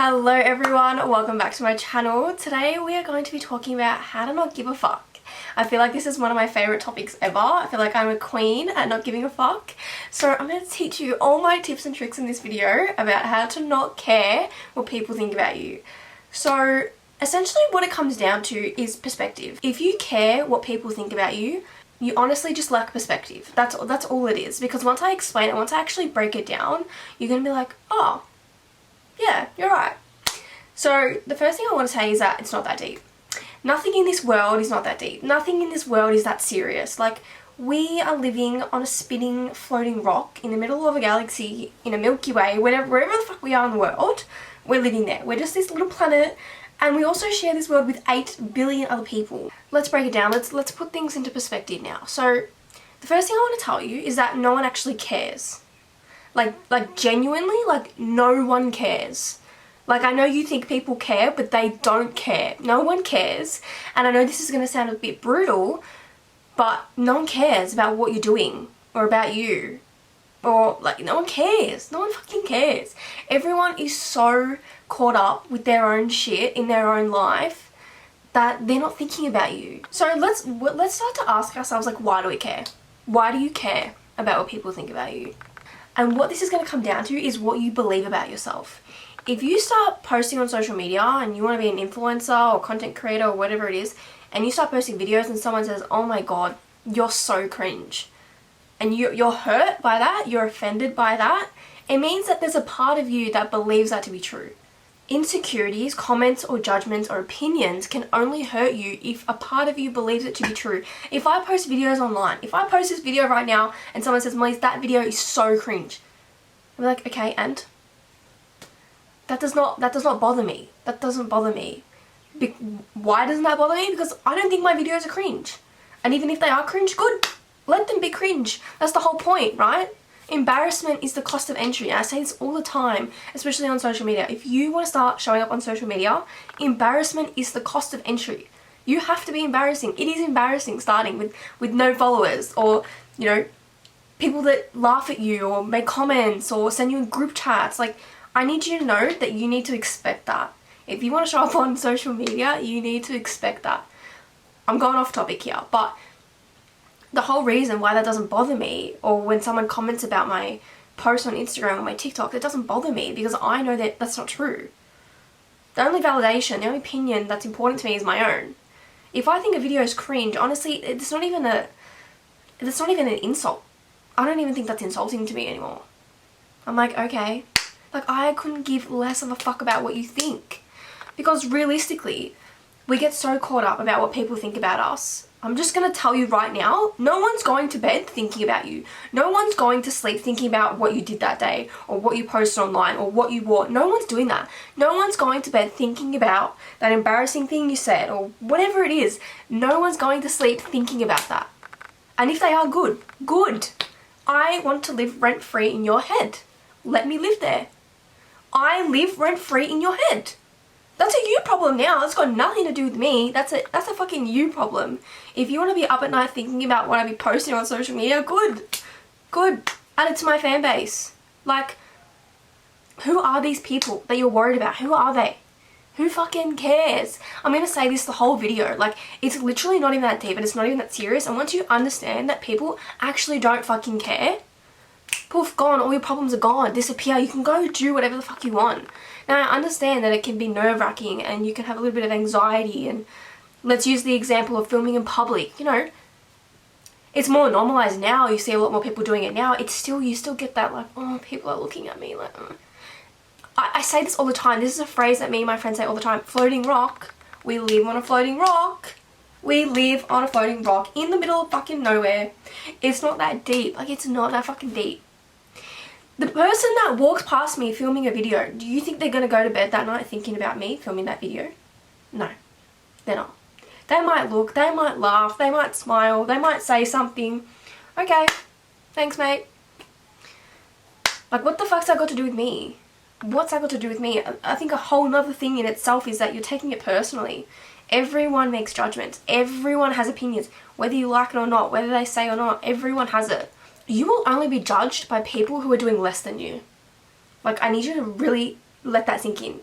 Hello everyone, welcome back to my channel. Today we are going to be talking about how to not give a fuck. I feel like this is one of my favourite topics ever. I feel like I'm a queen at not giving a fuck. So I'm going to teach you all my tips and tricks in this video about how to not care what people think about you. So essentially what it comes down to is perspective. If you care what people think about you, you honestly just lack perspective. That's all it is. Because once I explain it, once I actually break it down, you're going to be like, oh, yeah, you're right. So the first thing I want to say is that it's not that deep. Nothing in this world is not that deep. Nothing in this world is that serious. Like, we are living on a spinning, floating rock in the middle of a galaxy, in a Milky Way, wherever the fuck we are in the world, we're living there. We're just this little planet, and we also share this world with 8 billion other people. Let's break it down. Let's put things into perspective now. So the first thing I want to tell you is that no one actually cares. Like genuinely, like no one cares. Like, I know you think people care, but they don't care. No one cares. And I know this is going to sound a bit brutal, but no one cares about what you're doing or about you. Or, like, no one cares. No one fucking cares. Everyone is so caught up with their own shit in their own life that they're not thinking about you. So let's start to ask ourselves, like, why do we care? Why do you care about what people think about you? And what this is going to come down to is what you believe about yourself. If you start posting on social media and you want to be an influencer or content creator or whatever it is, and you start posting videos and someone says, oh my god, you're so cringe, and you're hurt by that, you're offended by that, it means that there's a part of you that believes that to be true. Insecurities, comments or judgments or opinions can only hurt you if a part of you believes it to be true. If I post videos online, if I post this video right now and someone says, Molly, that video is so cringe, I'm like, okay, and? That does not bother me. That doesn't bother me. Why doesn't that bother me? Because I don't think my videos are cringe. And even if they are cringe, good. Let them be cringe. That's the whole point, right? Embarrassment is the cost of entry. And I say this all the time, especially on social media. If you want to start showing up on social media, embarrassment is the cost of entry. You have to be embarrassing. It is embarrassing starting with no followers, or, you know, people that laugh at you or make comments or send you in group chats. Like, I need you to know that you need to expect that. If you want to show up on social media, you need to expect that. I'm going off topic here, but the whole reason why that doesn't bother me, or when someone comments about my post on Instagram or my TikTok, it doesn't bother me because I know that that's not true. The only validation, the only opinion that's important to me is my own. If I think a video is cringe, honestly, it's not even an insult. I don't even think that's insulting to me anymore. I'm like, okay. Like, I couldn't give less of a fuck about what you think. Because realistically, we get so caught up about what people think about us. I'm just going to tell you right now, no one's going to bed thinking about you. No one's going to sleep thinking about what you did that day, or what you posted online, or what you wore. No one's doing that. No one's going to bed thinking about that embarrassing thing you said, or whatever it is. No one's going to sleep thinking about that. And if they are, good. Good. I want to live rent-free in your head. Let me live there. I live rent-free in your head. That's a you problem now. That's got nothing to do with me. That's a fucking you problem. If you want to be up at night thinking about what I be posting on social media, good. Good. Add it to my fan base. Like, who are these people that you're worried about? Who are they? Who fucking cares? I'm going to say this the whole video. Like, it's literally not even that deep and it's not even that serious. And once you understand that people actually don't fucking care, poof, gone, all your problems are gone, disappear, you can go do whatever the fuck you want. Now, I understand that it can be nerve-wracking and you can have a little bit of anxiety, and let's use the example of filming in public, you know, it's more normalized now, you see a lot more people doing it now, you still get that, like, oh, people are looking at me, like, I say this all the time, this is a phrase that me and my friends say all the time, floating rock, we live on a floating rock. We live on a floating rock in the middle of fucking nowhere. It's not that deep. Like, it's not that fucking deep. The person that walks past me filming a video, do you think they're going to go to bed that night thinking about me filming that video? No, they're not. They might look, they might laugh, they might smile, they might say something. Okay, thanks mate. Like, what the fuck's that got to do with me? What's that got to do with me? I think a whole nother thing in itself is that you're taking it personally. Everyone makes judgments. Everyone has opinions. Whether you like it or not, whether they say or not, everyone has it. You will only be judged by people who are doing less than you. Like, I need you to really let that sink in.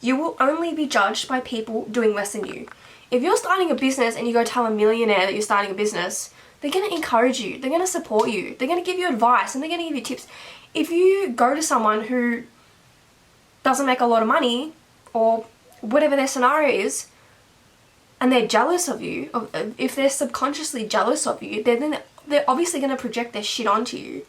You will only be judged by people doing less than you. If you're starting a business and you go tell a millionaire that you're starting a business, they're going to encourage you. They're going to support you. They're going to give you advice and they're going to give you tips. If you go to someone who doesn't make a lot of money or whatever their scenario is, and they're jealous of you, if they're subconsciously jealous of you, then they're obviously going to project their shit onto you.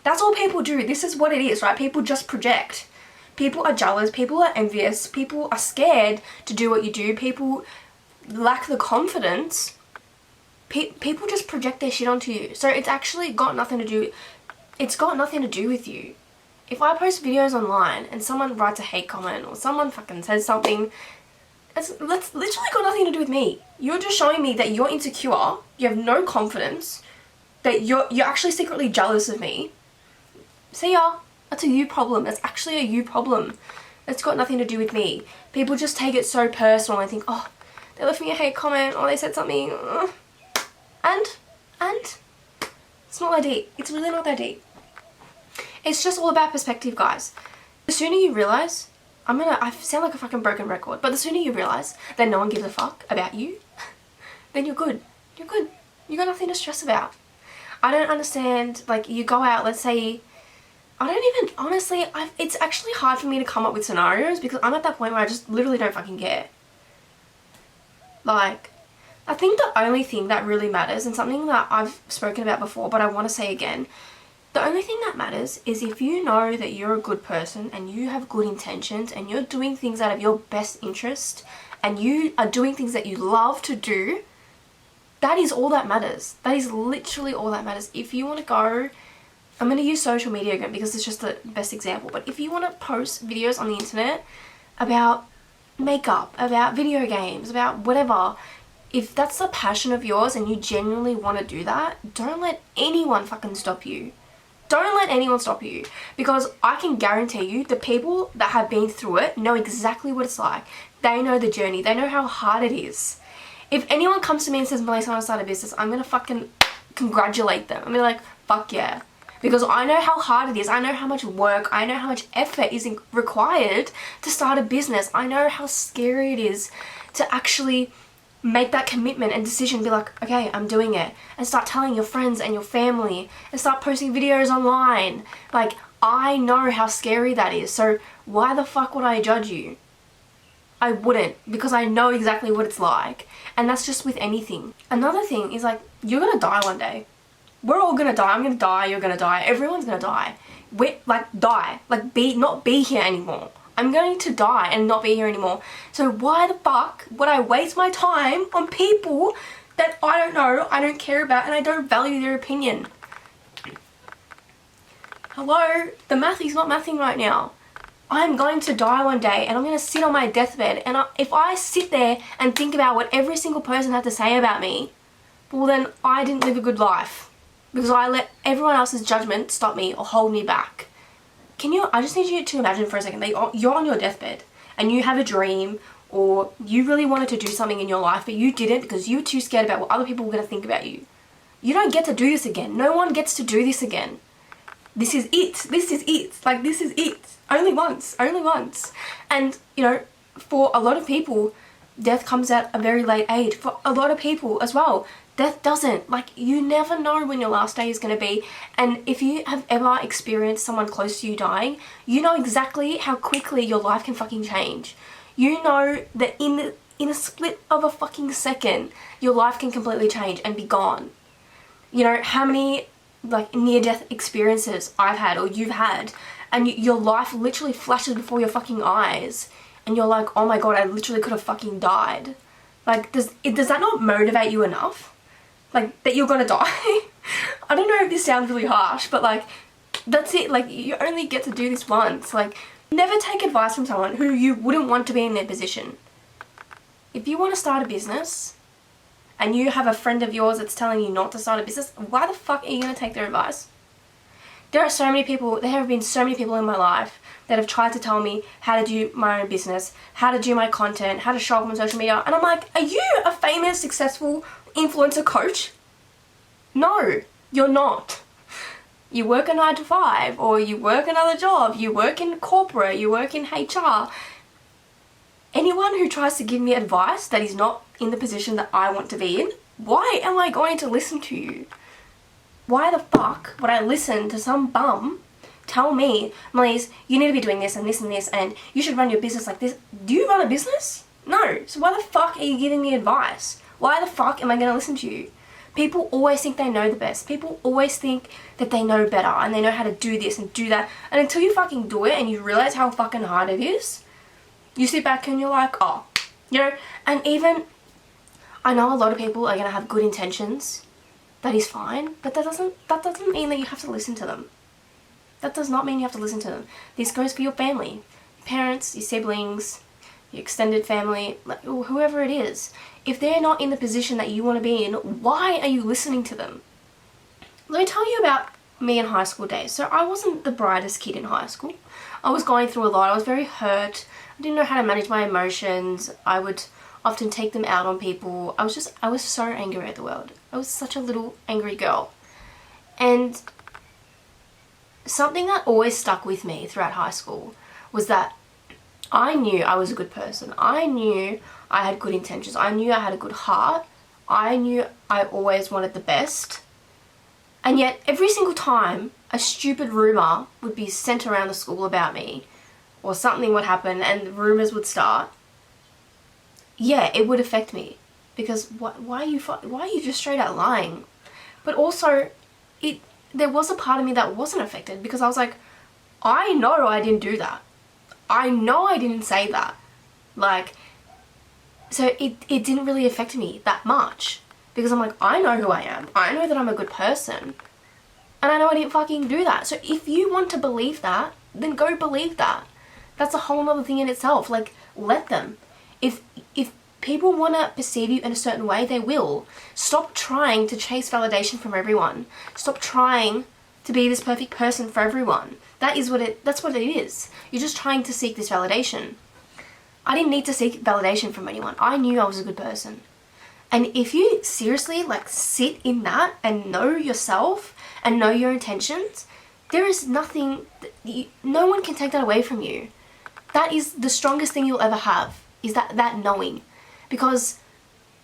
That's all people do. This is what it is, right? People just project. People are jealous. People are envious. People are scared to do what you do. People lack the confidence. People just project their shit onto you. So it's actually got nothing to do. It's got nothing to do with you. If I post videos online and someone writes a hate comment or someone fucking says something, that's literally got nothing to do with me. You're just showing me that you're insecure. You have no confidence. That you're actually secretly jealous of me. See ya. That's a you problem. That's actually a you problem. It's got nothing to do with me. People just take it so personal and think, oh, they left me a hate comment or they said something. And it's not that deep. It's really not that deep. It's just all about perspective, guys. The sooner you realize, I sound like a fucking broken record, but the sooner you realize that no one gives a fuck about you, then you're good. You're good. You got nothing to stress about. I don't understand, like, you go out, let's say, I don't even, honestly, it's actually hard for me to come up with scenarios because I'm at that point where I just literally don't fucking care. Like, I think the only thing that really matters, and something that I've spoken about before, but I want to say again, the only thing that matters is if you know that you're a good person and you have good intentions and you're doing things out of your best interest and you are doing things that you love to do, that is all that matters. That is literally all that matters. If you want to go, I'm going to use social media again because it's just the best example, but if you want to post videos on the internet about makeup, about video games, about whatever, if that's the passion of yours and you genuinely want to do that, don't let anyone fucking stop you. Don't let anyone stop you, because I can guarantee you the people that have been through it know exactly what it's like. They know the journey. They know how hard it is. If anyone comes to me and says, Melissa, I want to start a business, I'm going to fucking congratulate them. I'm going to be like, fuck yeah. Because I know how hard it is. I know how much work, I know how much effort is required to start a business. I know how scary it is to actually make that commitment and decision, be like, okay, I'm doing it, and start telling your friends and your family and start posting videos online. Like, I know how scary that is, so why the fuck would I judge you? I wouldn't, because I know exactly what it's like. And that's just with anything. Another thing is, like, you're gonna die one day. We're all gonna die. I'm gonna die, you're gonna die, everyone's gonna die. Die. Like, not be here anymore. I'm going to die and not be here anymore. So why the fuck would I waste my time on people that I don't know, I don't care about, and I don't value their opinion? Hello? The math is not mathing right now. I'm going to die one day and I'm going to sit on my deathbed, and if I sit there and think about what every single person had to say about me, well then I didn't live a good life because I let everyone else's judgment stop me or hold me back. I just need you to imagine for a second that you're on your deathbed and you have a dream, or you really wanted to do something in your life but you didn't because you were too scared about what other people were going to think about you. You don't get to do this again. No one gets to do this again. This is it. This is it. Like, this is it. Only once. Only once. And, you know, for a lot of people, death comes at a very late age. For a lot of people as well, death doesn't. Like, you never know when your last day is going to be. And if you have ever experienced someone close to you dying, you know exactly how quickly your life can fucking change. You know that in a split of a fucking second, your life can completely change and be gone. You know, how many, like, near-death experiences I've had or you've had, and your life literally flashes before your fucking eyes, and you're like, oh my god, I literally could have fucking died. Like, does that not motivate you enough? Like, that you're gonna die? I don't know if this sounds really harsh, but like, that's it. Like, you only get to do this once. Like, never take advice from someone who you wouldn't want to be in their position. If you want to start a business, and you have a friend of yours that's telling you not to start a business, why the fuck are you gonna take their advice? There have been so many people in my life that have tried to tell me how to do my own business, how to do my content, how to show up on social media, and I'm like, are you a famous, successful influencer coach? No, you're not. You work a 9-to-5, or you work another job, you work in corporate, you work in HR. Anyone who tries to give me advice that is not in the position that I want to be in, why am I going to listen to you? Why the fuck would I listen to some bum tell me, Melise, you need to be doing this and this and this, and you should run your business like this? Do you run a business? No. So why the fuck are you giving me advice? Why the fuck am I going to listen to you? People always think they know the best. People always think that they know better and they know how to do this and do that. And until you fucking do it and you realize how fucking hard it is, you sit back and you're like, oh, you know. And even, I know a lot of people are going to have good intentions. That is fine. But that doesn't mean that you have to listen to them. That does not mean you have to listen to them. This goes for your family. Your parents, your siblings, your extended family, like, whoever it is. If they're not in the position that you want to be in, why are you listening to them? Let me tell you about me in high school days. So I wasn't the brightest kid in high school. I was going through a lot. I was very hurt. I didn't know how to manage my emotions. I would often take them out on people. I was so angry at the world. I was such a little angry girl. And something that always stuck with me throughout high school was that I knew I was a good person. I knew I had good intentions. I knew I had a good heart. I knew I always wanted the best. And yet every single time a stupid rumour would be sent around the school about me, or something would happen and rumours would start, yeah, it would affect me. Because why are you just straight out lying? But also, there was a part of me that wasn't affected, because I was like, I know I didn't do that. I know I didn't say that. Like, so it didn't really affect me that much, because I'm like, I know who I am. I know that I'm a good person. And I know I didn't fucking do that. So if you want to believe that, then go believe that. That's a whole other thing in itself. Like, let them. If people want to perceive you in a certain way, they will. Stop trying to chase validation from everyone. Stop trying to be this perfect person for everyone. That's what it is. You're just trying to seek this validation. I didn't need to seek validation from anyone. I knew I was a good person. And if you seriously like sit in that and know yourself and know your intentions, there is nothing, no one can take that away from you. That is the strongest thing you'll ever have, is that knowing. Because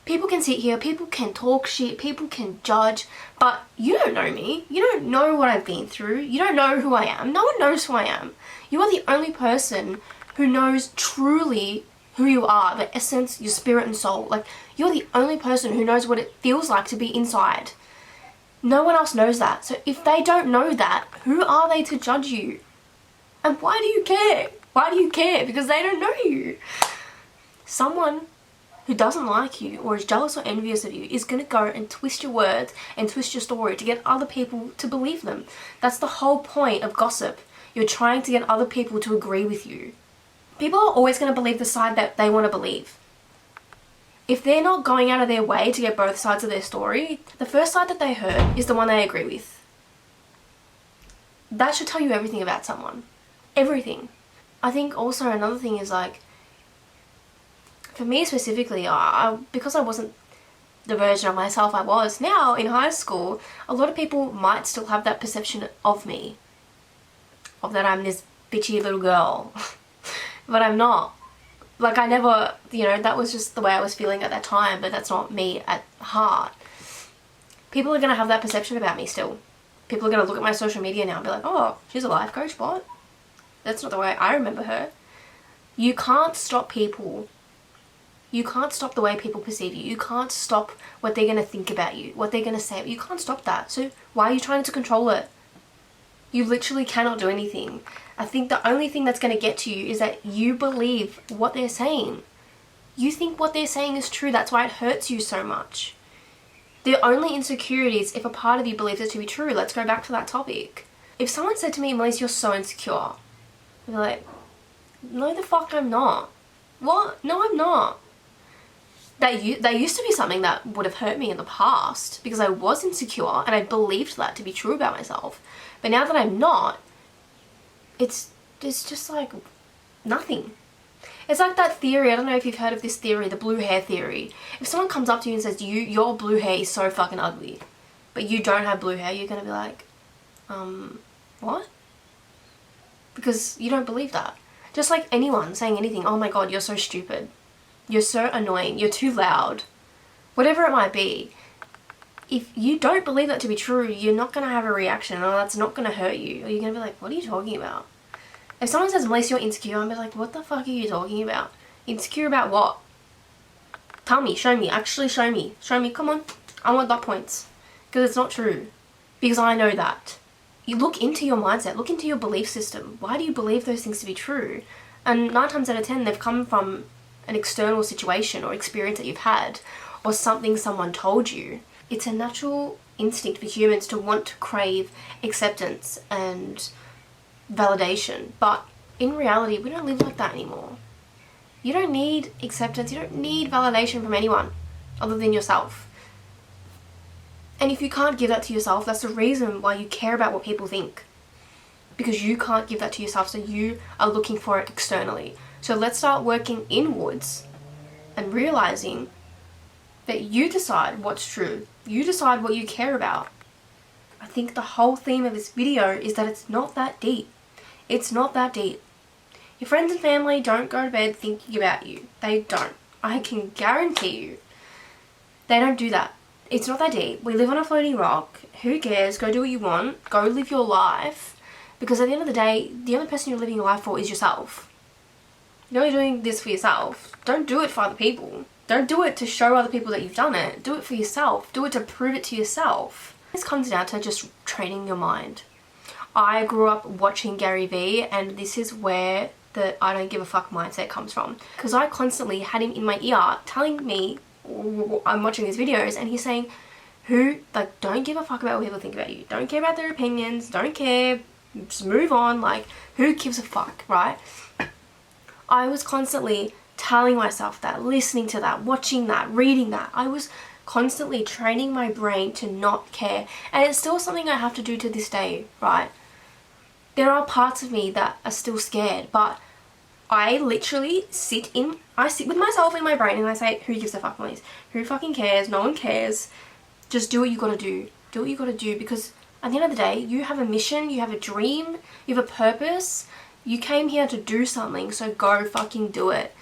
people can sit here, people can talk shit, people can judge, but you don't know me. You don't know what I've been through. You don't know who I am. No one knows who I am. You are the only person who knows truly who you are, the essence, your spirit and soul. Like, you're the only person who knows what it feels like to be inside. No one else knows that. So if they don't know that, who are they to judge you? And why do you care? Why do you care? Because they don't know you. Someone who doesn't like you or is jealous or envious of you is going to go and twist your words and twist your story to get other people to believe them. That's the whole point of gossip. You're trying to get other people to agree with you. People are always going to believe the side that they want to believe. If they're not going out of their way to get both sides of their story, the first side that they heard is the one they agree with. That should tell you everything about someone. Everything. I think also another thing is, like, for me specifically, because I wasn't the version of myself I was now in high school, a lot of people might still have that perception of me. Of that I'm this bitchy little girl. But I'm not. Like, I never, you know, that was just the way I was feeling at that time, but that's not me at heart. People are going to have that perception about me still. People are going to look at my social media now and be like, oh, she's a life coach, what? That's not the way I remember her. You can't stop people. You can't stop the way people perceive you. You can't stop what they're going to think about you, what they're going to say. You can't stop that. So why are you trying to control it? You literally cannot do anything. I think the only thing that's going to get to you is that you believe what they're saying. You think what they're saying is true. That's why it hurts you so much. The only insecurity is if a part of you believes it to be true. Let's go back to that topic. If someone said to me, Melise, you're so insecure, I'd be like, no the fuck I'm not. What? No, I'm not. That used to be something that would have hurt me in the past because I was insecure and I believed that to be true about myself. But now that I'm not, it's just like nothing. It's like that theory, I don't know if you've heard of this theory, the blue hair theory. If someone comes up to you and says, your blue hair is so fucking ugly, but you don't have blue hair, you're gonna be like, what? Because you don't believe that. Just like anyone saying anything, oh my god, you're so stupid, you're so annoying, you're too loud, whatever it might be. If you don't believe that to be true, you're not going to have a reaction, or that's not going to hurt you, or you're going to be like, what are you talking about? If someone says, Melissa, you're insecure, I'm like, what the fuck are you talking about? Insecure about what? Tell me, show me, actually show me, come on, I want dot points. Because it's not true. Because I know that. You look into your mindset, look into your belief system. Why do you believe those things to be true? And 9 times out of 10, they've come from an external situation or experience that you've had, or something someone told you. It's a natural instinct for humans to want to crave acceptance and validation. But in reality, we don't live like that anymore. You don't need acceptance, you don't need validation from anyone other than yourself. And if you can't give that to yourself, that's the reason why you care about what people think. Because you can't give that to yourself, so you are looking for it externally. So let's start working inwards and realizing that you decide what's true. You decide what you care about. I think the whole theme of this video is that it's not that deep. It's not that deep. Your friends and family don't go to bed thinking about you. They don't. I can guarantee you. They don't do that. It's not that deep. We live on a floating rock. Who cares? Go do what you want. Go live your life. Because at the end of the day, the only person you're living your life for is yourself. You're only doing this for yourself. Don't do it for other people. Don't do it to show other people that you've done it. Do it for yourself. Do it to prove it to yourself. This comes down to just training your mind. I grew up watching Gary Vee, and this is where the I don't give a fuck mindset comes from. Because I constantly had him in my ear telling me, I'm watching these videos, and he's saying, don't give a fuck about what people think about you. Don't care about their opinions. Don't care. Just move on. Like, who gives a fuck, right? I was constantly telling myself that, listening to that, watching that, reading that. I was constantly training my brain to not care. And it's still something I have to do to this day, right? There are parts of me that are still scared, but I literally sit with myself in my brain and I say, who gives a fuck, please? Who fucking cares? No one cares. Just do what you gotta do. Do what you gotta do, because at the end of the day, you have a mission, you have a dream, you have a purpose. You came here to do something, so go fucking do it.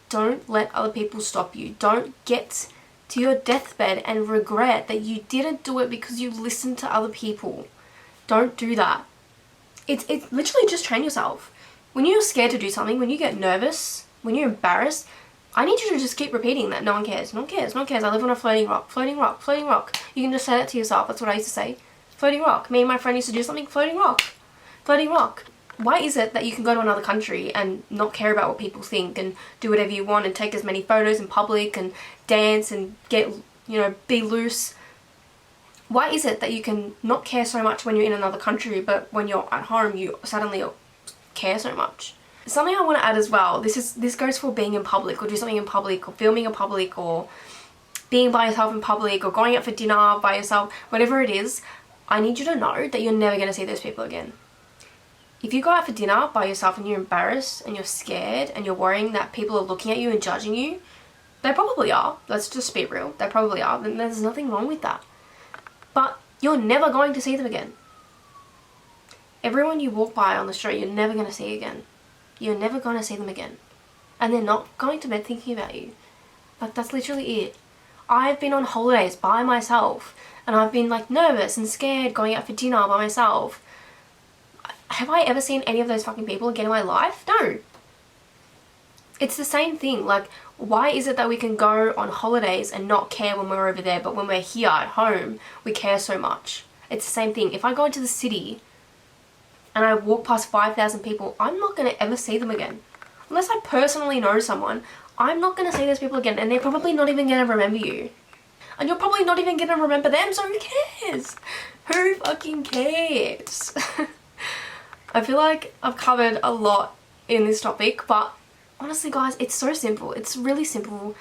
Don't let other people stop you. Don't get to your deathbed and regret that you didn't do it because you listened to other people. Don't do that. It's literally just train yourself. When you're scared to do something, when you get nervous, when you're embarrassed, I need you to just keep repeating that. No one cares, no one cares, no one cares. I live on a floating rock, floating rock, floating rock. You can just say that to yourself. That's what I used to say. Floating rock. Me and my friend used to do something, floating rock, floating rock. Why is it that you can go to another country and not care about what people think and do whatever you want and take as many photos in public and dance and get, be loose? Why is it that you can not care so much when you're in another country, but when you're at home you suddenly care so much? Something I want to add as well, this goes for being in public, or do something in public, or filming in public, or being by yourself in public, or going out for dinner by yourself, whatever it is. I need you to know that you're never going to see those people again. If you go out for dinner by yourself and you're embarrassed and you're scared and you're worrying that people are looking at you and judging you, they probably are. Let's just be real. They probably are. And there's nothing wrong with that. But you're never going to see them again. Everyone you walk by on the street, you're never going to see again. You're never going to see them again. And they're not going to bed thinking about you. Like, that's literally it. I've been on holidays by myself, and I've been like nervous and scared going out for dinner by myself. Have I ever seen any of those fucking people again in my life? No. It's the same thing. Like, why is it that we can go on holidays and not care when we're over there, but when we're here at home, we care so much? It's the same thing. If I go into the city and I walk past 5,000 people, I'm not going to ever see them again. Unless I personally know someone, I'm not going to see those people again, and they're probably not even going to remember you. And you're probably not even going to remember them, so who cares? Who fucking cares? I feel like I've covered a lot in this topic, but honestly guys, it's so simple. It's really simple.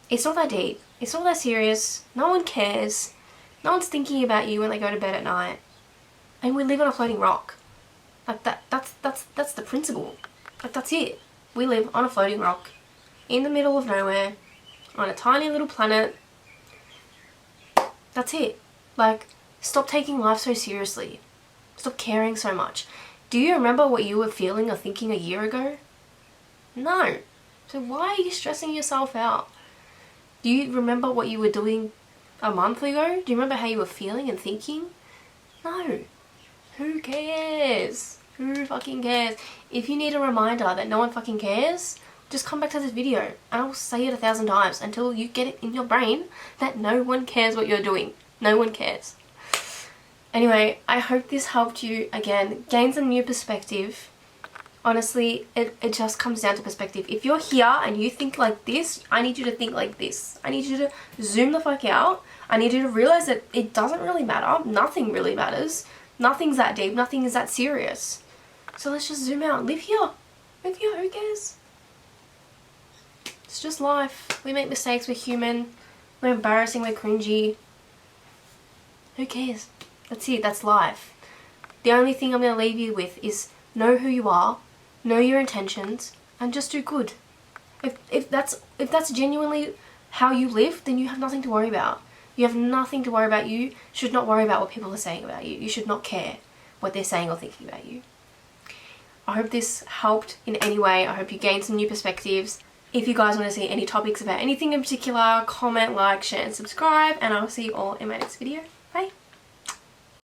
It's not that deep. It's not that serious. No one cares. No one's thinking about you when they go to bed at night. And we live on a floating rock. Like that's the principle. Like, that's it. We live on a floating rock in the middle of nowhere on a tiny little planet. That's it. Like, stop taking life so seriously. Stop caring so much. Do you remember what you were feeling or thinking a year ago? No. So why are you stressing yourself out? Do you remember what you were doing a month ago? Do you remember how you were feeling and thinking? No. Who cares? Who fucking cares? If you need a reminder that no one fucking cares, just come back to this video and I will say it 1,000 times until you get it in your brain that no one cares what you're doing. No one cares. Anyway, I hope this helped you, again, gain some new perspective. Honestly, it just comes down to perspective. If you're here and you think like this, I need you to think like this. I need you to zoom the fuck out. I need you to realize that it doesn't really matter. Nothing really matters. Nothing's that deep. Nothing is that serious. So let's just zoom out. Live here. Live here. Who cares? It's just life. We make mistakes. We're human. We're embarrassing. We're cringy. Who cares? That's it. That's life. The only thing I'm going to leave you with is know who you are, know your intentions, and just do good. If that's genuinely how you live, then you have nothing to worry about. You have nothing to worry about. You should not worry about what people are saying about you. You should not care what they're saying or thinking about you. I hope this helped in any way. I hope you gained some new perspectives. If you guys want to see any topics about anything in particular, comment, like, share and subscribe, and I'll see you all in my next video.